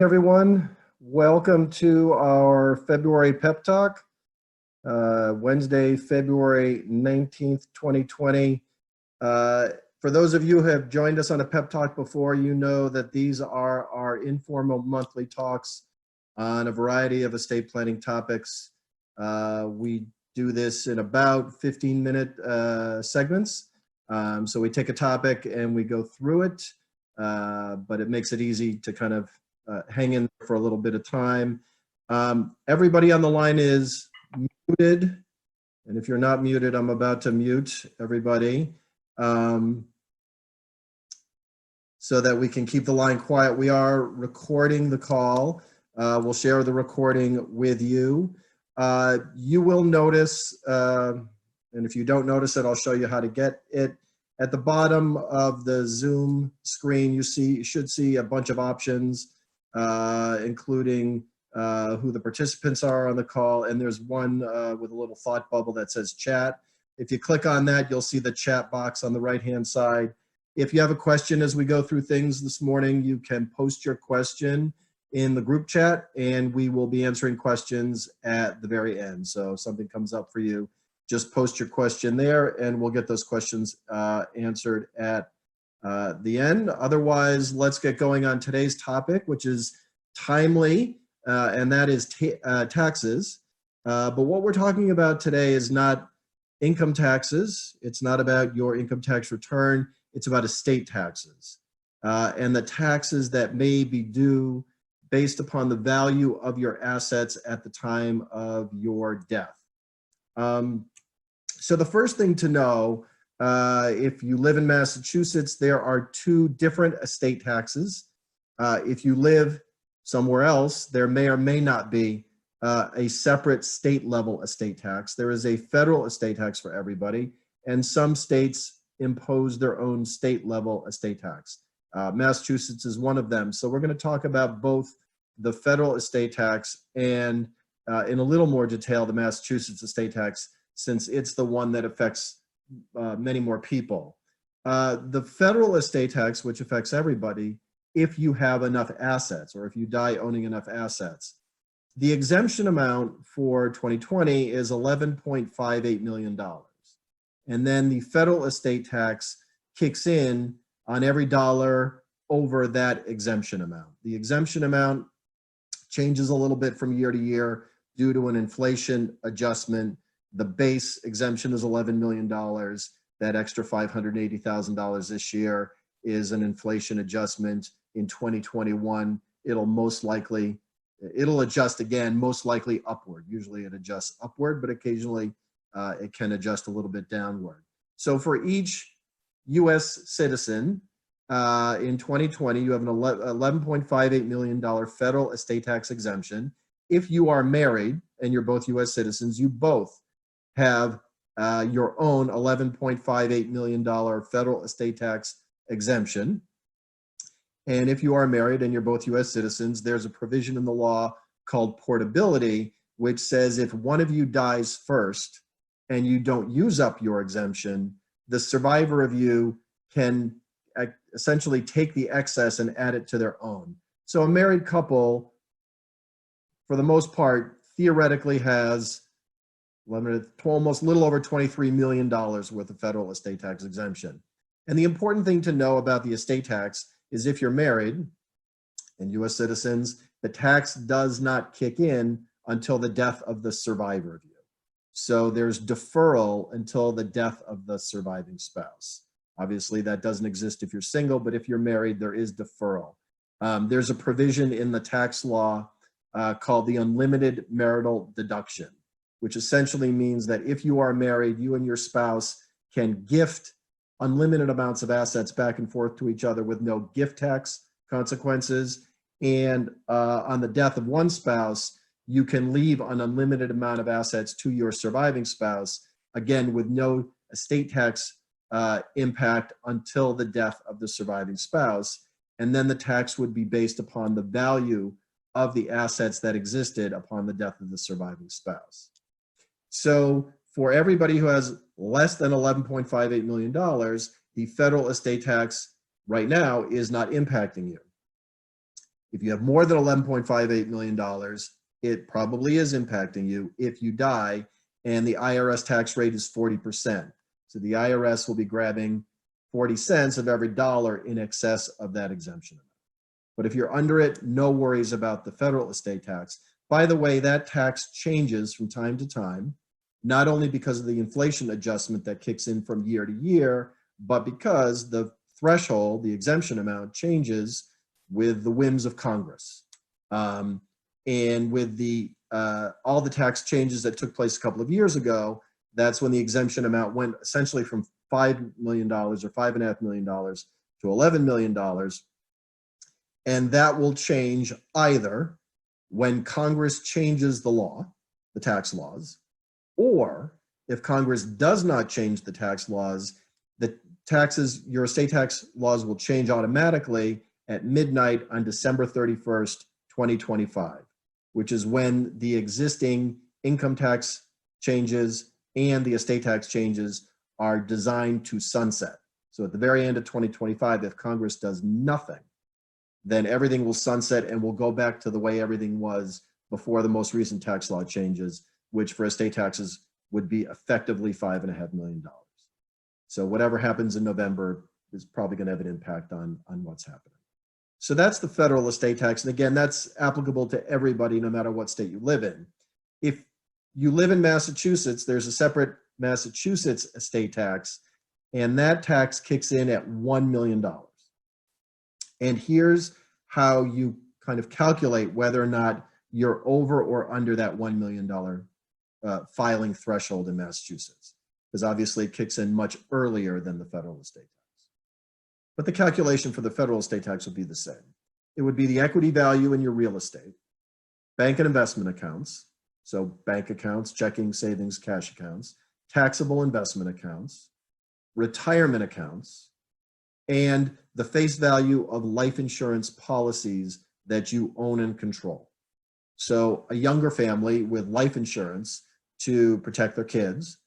Everyone. Welcome to our February Pep Talk, Wednesday, February 19th, 2020. For those of you who have joined us on a Pep Talk before, you know that these are our informal monthly talks on a variety of estate planning topics. We do this in about 15-minute segments. So we take a topic and we go through it, but it makes it easy to kind of hang in for a little bit of time. Everybody on the line is muted. And if you're not muted, I'm about to mute everybody so that we can keep the line quiet. We are recording the call. We'll share the recording with you. You will notice, and if you don't notice it, I'll show you how to get it. At the bottom of the Zoom screen, you should see a bunch of options, including who the participants are on the call, and there's one with a little thought bubble that says chat. If you click on that, you'll see the chat box on the right-hand side. If you have a question as we go through things this morning, you can post your question in the group chat, and we will be answering questions at the very end. So if something comes up for you, just post your question there, and we'll get those questions answered at the end. Otherwise, let's get going on today's topic, which is timely, and that is taxes. But what we're talking about today is not income taxes. It's not about your income tax return. It's about estate taxes and the taxes that may be due based upon the value of your assets at the time of your death. So the first thing to know, if you live in Massachusetts, there are two different estate taxes. If you live somewhere else, there may or may not be a separate state level estate tax. There is a federal estate tax for everybody, and some states impose their own state level estate tax. Massachusetts is one of them. So we're going to talk about both the federal estate tax and in a little more detail, the Massachusetts estate tax, since it's the one that affects many more people. The federal estate tax, which affects everybody, if you have enough assets or if you die owning enough assets. The exemption amount for 2020 is $11.58 million. And then the federal estate tax kicks in on every dollar over that exemption amount. The exemption amount changes a little bit from year to year due to an inflation adjustment. The base exemption is $11 million. That extra $580,000 this year is an inflation adjustment. In 2021, it'll adjust again, most likely upward. Usually it adjusts upward, but occasionally it can adjust a little bit downward. So for each US citizen in 2020, you have an $11.58 million federal estate tax exemption. If you are married and you're both US citizens, you both have your own $11.58 million federal estate tax exemption. And if you are married and you're both US citizens, there's a provision in the law called portability, which says if one of you dies first and you don't use up your exemption, the survivor of you can essentially take the excess and add it to their own. So a married couple, for the most part, theoretically has almost a little over $23 million worth of federal estate tax exemption. And the important thing to know about the estate tax is if you're married and US citizens, the tax does not kick in until the death of the survivor of you. So there's deferral until the death of the surviving spouse. Obviously that doesn't exist if you're single, but if you're married, there is deferral. There's a provision in the tax law called the unlimited marital deduction, which essentially means that if you are married, you and your spouse can gift unlimited amounts of assets back and forth to each other with no gift tax consequences. And on the death of one spouse, you can leave an unlimited amount of assets to your surviving spouse, again, with no estate tax impact until the death of the surviving spouse. And then the tax would be based upon the value of the assets that existed upon the death of the surviving spouse. So for everybody who has less than $11.58 million, the federal estate tax right now is not impacting you. If you have more than $11.58 million, it probably is impacting you if you die, and the IRS tax rate is 40%. So the IRS will be grabbing 40 cents of every dollar in excess of that exemption amount. But if you're under it, no worries about the federal estate tax. By the way, that tax changes from time to time, not only because of the inflation adjustment that kicks in from year to year, but because the threshold, the exemption amount, changes with the whims of Congress. And with the all the tax changes that took place a couple of years ago, that's when the exemption amount went essentially from $5 million or $5.5 million to $11 million. And that will change either when Congress changes the law, the tax laws, or if Congress does not change the tax laws, the taxes, your estate tax laws will change automatically at midnight on December 31st, 2025, which is when the existing income tax changes and the estate tax changes are designed to sunset. So at the very end of 2025, if Congress does nothing, then everything will sunset and we'll go back to the way everything was before the most recent tax law changes, which for estate taxes would be effectively $5.5 million. So whatever happens in November is probably going to have an impact on what's happening. So that's the federal estate tax. And again, that's applicable to everybody, no matter what state you live in. If you live in Massachusetts, there's a separate Massachusetts estate tax, and that tax kicks in at $1 million. And here's how you kind of calculate whether or not you're over or under that $1 million filing threshold in Massachusetts, because obviously it kicks in much earlier than the federal estate tax. But the calculation for the federal estate tax would be the same. It would be the equity value in your real estate, bank and investment accounts, so bank accounts, checking, savings, cash accounts, taxable investment accounts, retirement accounts, and the face value of life insurance policies that you own and control. So a younger family with life insurance to protect their kids.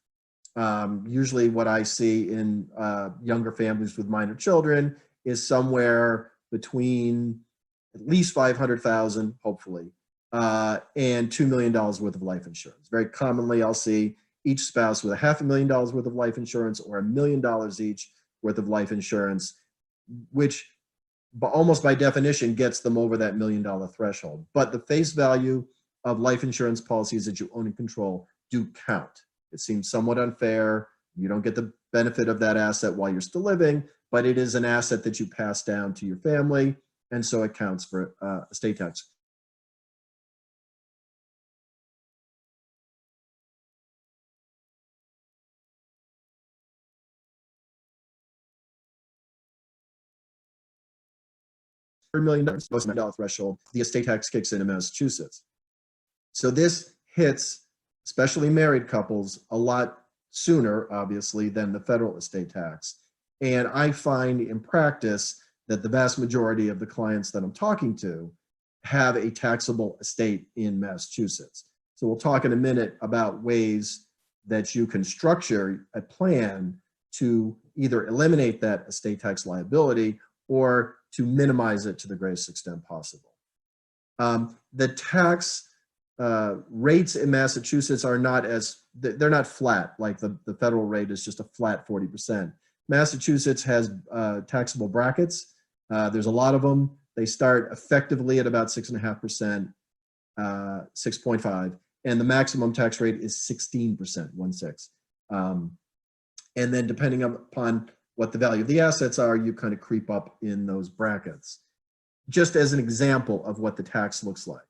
Usually what I see in younger families with minor children is somewhere between at least $500,000, hopefully, and $2 million worth of life insurance. Very commonly, I'll see each spouse with $500,000 worth of life insurance or $1 million each worth of life insurance, which almost by definition gets them over that $1 million threshold. But the face value of life insurance policies that you own and control do count. It seems somewhat unfair. You don't get the benefit of that asset while you're still living, but it is an asset that you pass down to your family, and so it counts for estate tax. $1 million, most $1 threshold, the estate tax kicks in Massachusetts. So this hits especially married couples a lot sooner, obviously, than the federal estate tax. And I find in practice that the vast majority of the clients that I'm talking to have a taxable estate in Massachusetts. So we'll talk in a minute about ways that you can structure a plan to either eliminate that estate tax liability or to minimize it to the greatest extent possible. The tax rates in Massachusetts are not they're not flat, like the federal rate is just a flat 40%. Massachusetts has taxable brackets. There's a lot of them. They start effectively at about 6.5%, 6.5, and the maximum tax rate is 16%, 1/6. And then depending upon what the value of the assets are, you kind of creep up in those brackets. Just as an example of what the tax looks like.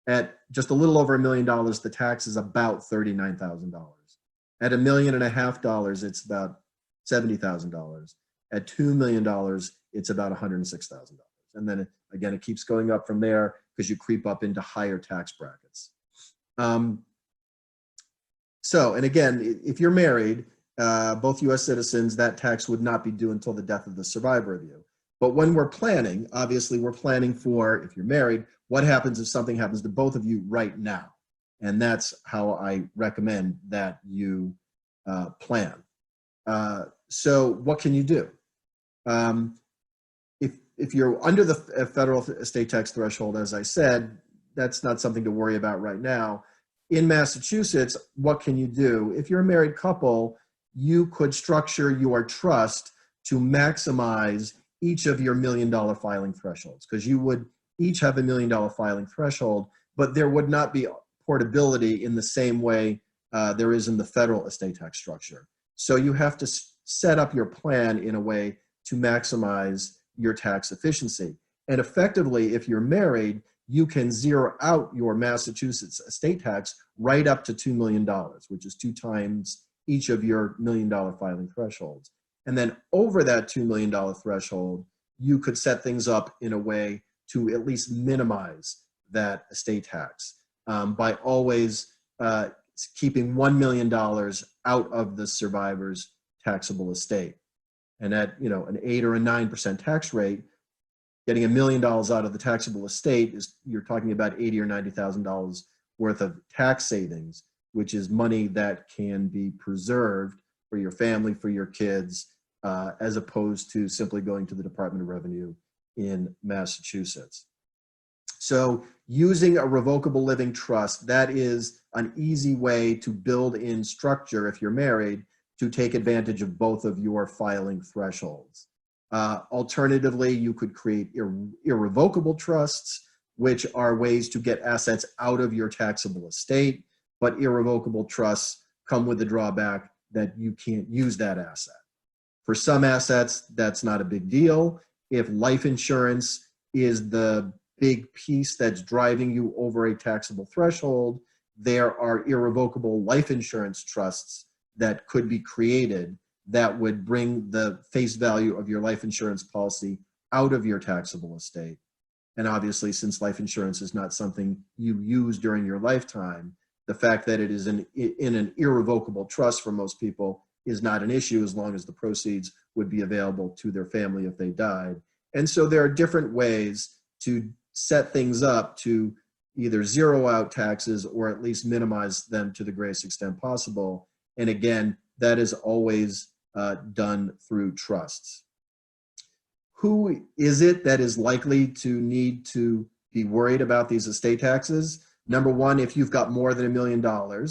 At just a little over $1 million, the tax is about $39,000. At $1.5 million, it's about $70,000. At $2 million, it's about $106,000. And then again, it keeps going up from there because you creep up into higher tax brackets. So, and again, if you're married, both US citizens, that tax would not be due until the death of the survivor of you. But when we're planning, obviously we're planning for, if you're married, what happens if something happens to both of you right now? And that's how I recommend that you plan. So what can you do? if you're under the federal estate tax threshold, as I said, that's not something to worry about right now. In Massachusetts, what can you do? If you're a married couple, you could structure your trust to maximize each of your $1 million filing thresholds, because you would each have $1 million filing threshold, but there would not be portability in the same way there is in the federal estate tax structure. So you have to set up your plan in a way to maximize your tax efficiency. And effectively, if you're married, you can zero out your Massachusetts estate tax right up to $2 million, which is 2 times each of your $1 million filing thresholds. And then over that $2 million threshold, you could set things up in a way to at least minimize that estate tax by always keeping $1 million out of the survivor's taxable estate. And at an 8 or a 9% tax rate, getting $1 million out of the taxable estate is, you're talking about $80,000 or $90,000 worth of tax savings, which is money that can be preserved for your family, for your kids, as opposed to simply going to the Department of Revenue in Massachusetts. So using a revocable living trust, that is an easy way to build in structure if you're married to take advantage of both of your filing thresholds. Alternatively, you could create irrevocable trusts, which are ways to get assets out of your taxable estate, but irrevocable trusts come with the drawback that you can't use that asset. For some assets, that's not a big deal. If life insurance is the big piece that's driving you over a taxable threshold, there are irrevocable life insurance trusts that could be created that would bring the face value of your life insurance policy out of your taxable estate. And obviously, since life insurance is not something you use during your lifetime, the fact that it is in an irrevocable trust for most people is not an issue, as long as the proceeds would be available to their family if they died. And so there are different ways to set things up to either zero out taxes or at least minimize them to the greatest extent possible. And again, that is always done through trusts. Who is it that is likely to need to be worried about these estate taxes? Number one, if you've got more than $1 million,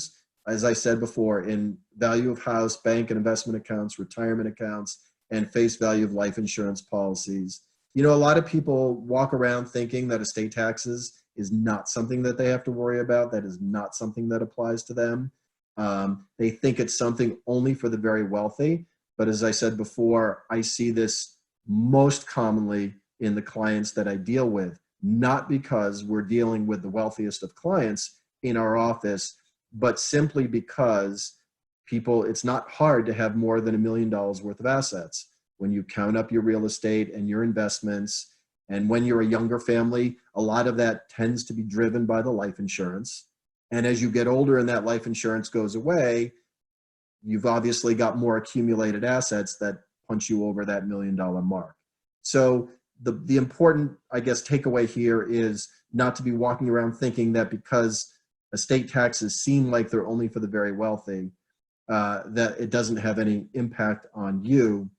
as I said before, in value of house, bank and investment accounts, retirement accounts, and face value of life insurance policies. A lot of people walk around thinking that estate taxes is not something that they have to worry about. That is not something that applies to them. They think it's something only for the very wealthy. But as I said before, I see this most commonly in the clients that I deal with, not because we're dealing with the wealthiest of clients in our office, but simply because it's not hard to have more than $1 million worth of assets. When you count up your real estate and your investments, and when you're a younger family, a lot of that tends to be driven by the life insurance. And as you get older and that life insurance goes away, you've obviously got more accumulated assets that punch you over that $1 million mark. So the important, I guess, takeaway here is not to be walking around thinking that because estate taxes seem like they're only for the very wealthy, that it doesn't have any impact on you.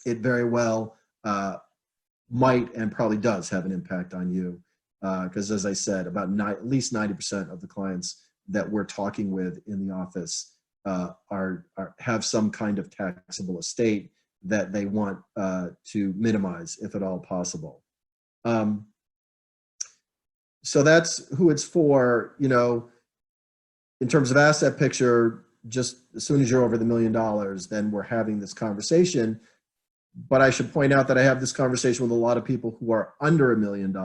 It very well might and probably does have an impact on you. Because as I said, about at least 90% of the clients that we're talking with in the office have some kind of taxable estate that they want to minimize, if at all possible. So that's who it's for. In terms of asset picture, just as soon as you're over the $1 million, then we're having this conversation. But I should point out that I have this conversation with a lot of people who are under $1 million,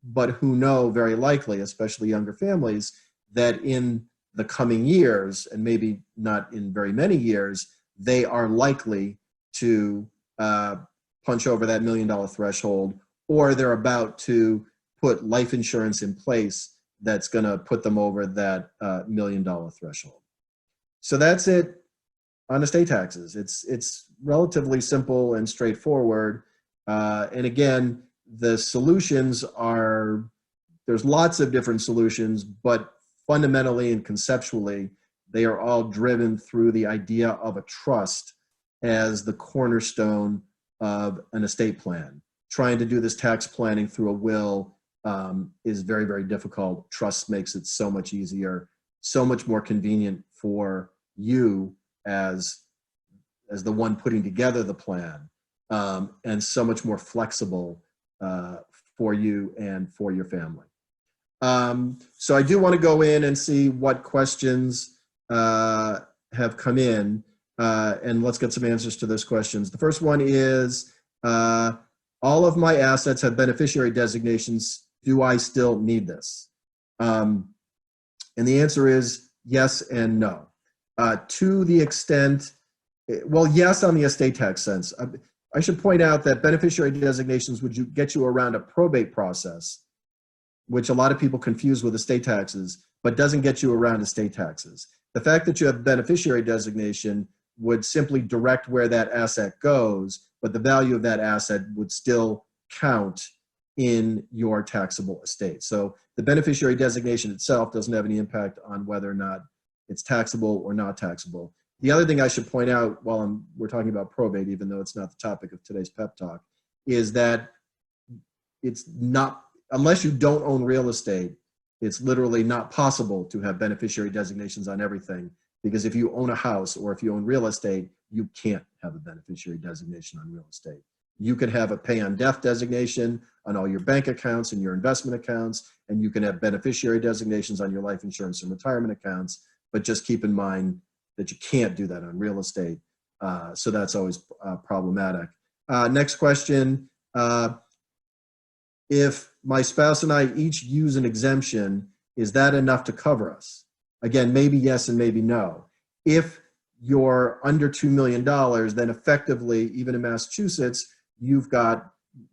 but who know very likely, especially younger families, that in the coming years, and maybe not in very many years, they are likely to punch over that $1 million threshold, or they're about to put life insurance in place that's going to put them over that $1 million threshold. So that's it on estate taxes. It's relatively simple and straightforward. And again, the solutions there's lots of different solutions, but fundamentally and conceptually, they are all driven through the idea of a trust as the cornerstone of an estate plan. trying to do this tax planning through a will is very, very difficult. Trust makes it so much easier, so much more convenient for you as the one putting together the plan, and so much more flexible for you and for your family. So I do want to go in and see what questions have come in, and let's get some answers to those questions. The first one is, all of my assets have beneficiary designations. Do I still need this? And the answer is yes and no. To the extent, well, yes, on the estate tax sense. I should point out that beneficiary designations would get you around a probate process, which a lot of people confuse with estate taxes, but doesn't get you around estate taxes. The fact that you have beneficiary designation would simply direct where that asset goes, but the value of that asset would still count in your taxable estate. So the beneficiary designation itself doesn't have any impact on whether or not it's taxable or not taxable. The other thing I should point out while we're talking about probate, even though it's not the topic of today's pep talk, is that it's not, unless you don't own real estate, it's literally not possible to have beneficiary designations on everything, because if you own a house or if you own real estate, you can't have a beneficiary designation on real estate. You can have a pay on death designation on all your bank accounts and your investment accounts, and you can have beneficiary designations on your life insurance and retirement accounts, but just keep in mind that you can't do that on real estate. So that's always problematic. Next question. If my spouse and I each use an exemption, is that enough to cover us? Again, maybe yes and maybe no. If you're under $2 million, then effectively, even in Massachusetts,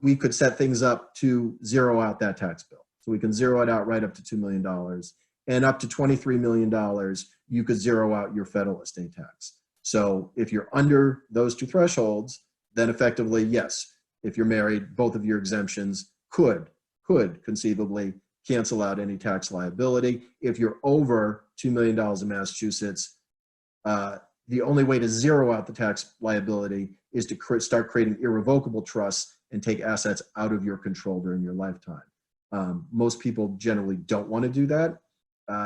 we could set things up to zero out that tax bill. So we can zero it out right up to $2 million. And up to $23 million, you could zero out your federal estate tax. So if you're under those two thresholds, then effectively, yes, if you're married, both of your exemptions could conceivably cancel out any tax liability. If you're over $2 million in Massachusetts, the only way to zero out the tax liability is to start creating irrevocable trusts and take assets out of your control during your lifetime. Most people generally don't want to do that,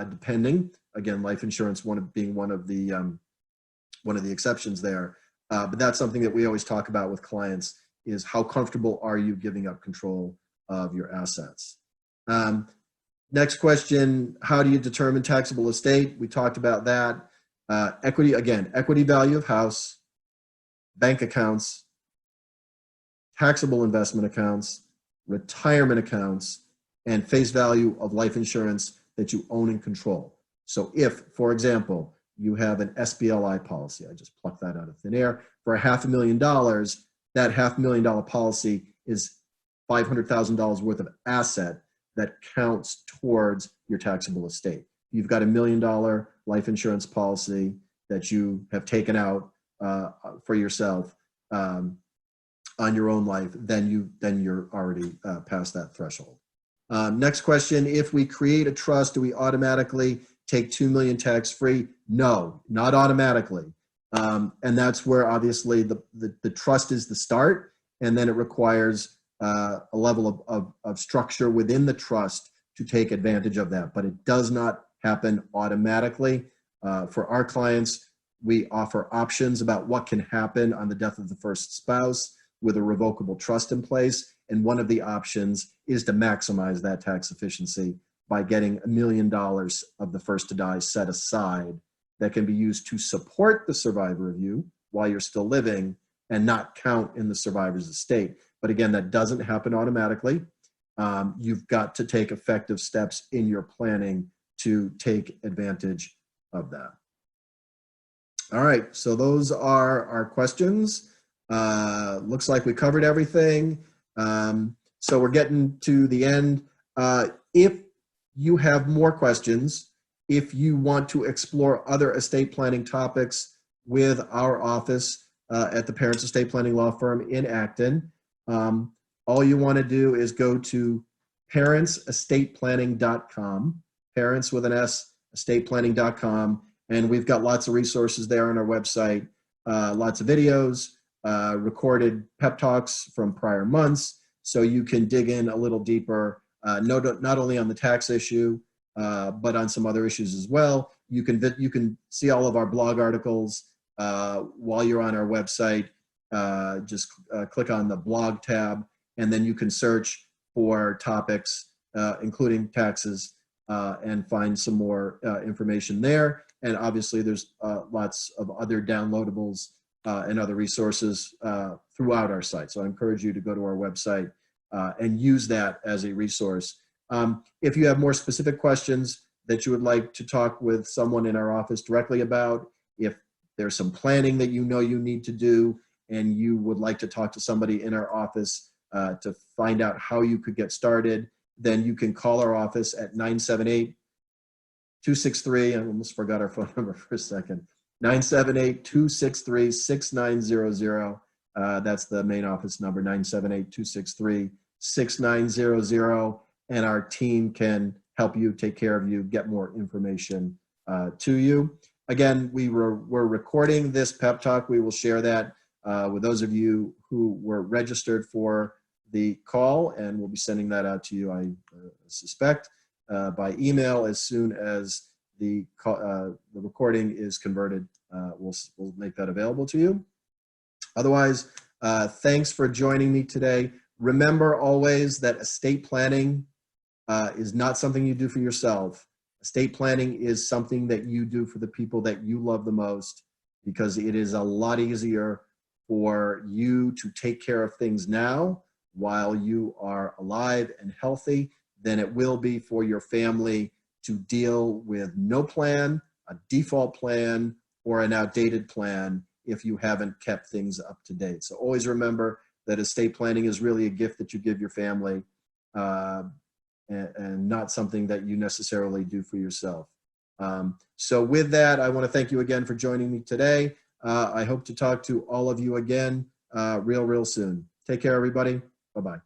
depending. Again, life insurance being one of the exceptions there. But that's something that we always talk about with clients, is how comfortable are you giving up control of your assets? Next question, how do you determine taxable estate? We talked about that. Equity, again, equity value of house, bank accounts, taxable investment accounts, retirement accounts, and face value of life insurance that you own and control. So if, for example, you have an SBLI policy, I just plucked that out of thin air, for $500,000, that $500,000 policy is $500,000 worth of asset that counts towards your taxable estate. You've got $1 million life insurance policy that you have taken out for yourself on your own life, then you're already past that threshold. Next question, if we create a trust, do we automatically take $2 million tax-free? No, not automatically. And that's where obviously the trust is the start, and then it requires a level of structure within the trust to take advantage of that. But it does not happen automatically. For our clients, we offer options about what can happen on the death of the first spouse with a revocable trust in place. And one of the options is to maximize that tax efficiency by getting $1 million of the first to die set aside that can be used to support the survivor of you while you're still living and not count in the survivor's estate. But again, that doesn't happen automatically. You've got to take effective steps in your planning to take advantage of that. All right, so those are our questions. Looks like we covered everything. So we're getting to the end. If you have more questions, if you want to explore other estate planning topics with our office at the Parents Estate Planning Law Firm in Acton, all you want to do is go to parentsesstateplanning.com, parents with an S, estateplanning.com, and we've got lots of resources there on our website, lots of videos, recorded pep talks from prior months, so you can dig in a little deeper, not only on the tax issue, but on some other issues as well. You can see all of our blog articles while you're on our website. Just click on the blog tab, and then you can search for topics, including taxes, and find some more information there. And obviously there's lots of other downloadables and other resources throughout our site. So I encourage you to go to our website and use that as a resource. If you have more specific questions that you would like to talk with someone in our office directly about, if there's some planning that you know you need to do and you would like to talk to somebody in our office to find out how you could get started, then you can call our office at 978-263, I almost forgot our phone number for a second, 978-263-6900. That's the main office number, 978-263-6900. And our team can help you, take care of you, get more information to you. Again, we're recording this pep talk. We will share that with those of you who were registered for the call, and we'll be sending that out to you, I suspect, by email as soon as the recording is converted. We'll make that available to you. Otherwise, thanks for joining me today. Remember always that estate planning is not something you do for yourself. Estate planning is something that you do for the people that you love the most, because it is a lot easier for you to take care of things now while you are alive and healthy than it will be for your family to deal with no plan, a default plan, or an outdated plan if you haven't kept things up to date. So always remember that estate planning is really a gift that you give your family, and not something that you necessarily do for yourself. So with that, I want to thank you again for joining me today. I hope to talk to all of you again real soon. Take care, everybody. Bye-bye.